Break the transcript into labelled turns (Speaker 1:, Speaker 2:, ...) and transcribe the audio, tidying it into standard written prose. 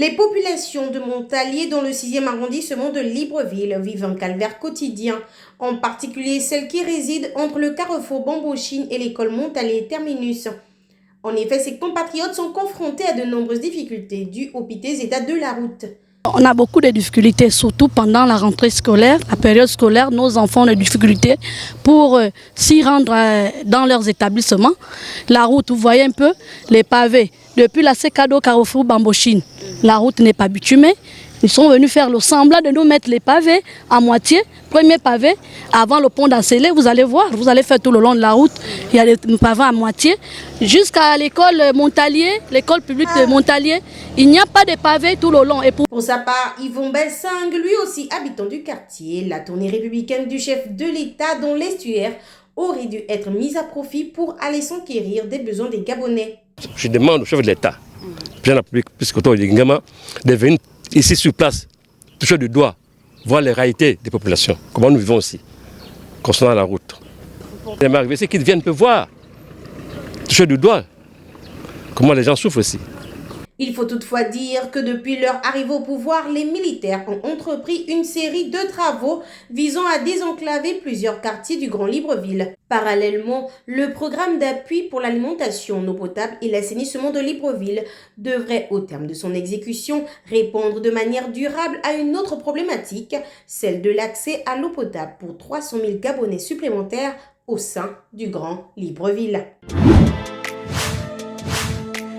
Speaker 1: Les populations de Montalier dans le 6e arrondissement de Libreville vivent un calvaire quotidien, en particulier celles qui résident entre le carrefour Bambochine et l'école Montalier Terminus. En effet, ces compatriotes sont confrontés à de nombreuses difficultés dues au piteux état de la route.
Speaker 2: On a beaucoup de difficultés, surtout pendant la rentrée scolaire, la période scolaire. Nos enfants ont des difficultés pour s'y rendre dans leurs établissements. La route, vous voyez un peu, les pavés. Depuis la Secado Carrefour Bambochine, la route n'est pas bitumée. Ils sont venus faire le semblant de nous mettre les pavés à moitié. Premier pavé, avant le pont d'Ancélé, vous allez voir, vous allez faire tout le long de la route. Il y a des pavés à moitié. Jusqu'à l'école Montalier, l'école publique de Montalier, il n'y a pas de pavés tout le long. Et
Speaker 1: pour sa part, Yvon Belsang, lui aussi habitant du quartier, la tournée républicaine du chef de l'État dans l'estuaire aurait dû être mise à profit pour aller s'enquérir des besoins des Gabonais.
Speaker 3: Je demande au chef de l'État, président de la République, puisque de venir ici sur place, toucher du doigt, voir les réalités des populations, comment nous vivons ici, concernant la route. Il m'est arrivé, c'est qu'ils viennent me voir, toucher du doigt, comment les gens souffrent ici.
Speaker 1: Il faut toutefois dire que depuis leur arrivée au pouvoir, les militaires ont entrepris une série de travaux visant à désenclaver plusieurs quartiers du Grand Libreville. Parallèlement, le programme d'appui pour l'alimentation en eau potable et l'assainissement de Libreville devrait, au terme de son exécution, répondre de manière durable à une autre problématique, celle de l'accès à l'eau potable pour 300 000 Gabonais supplémentaires au sein du Grand Libreville.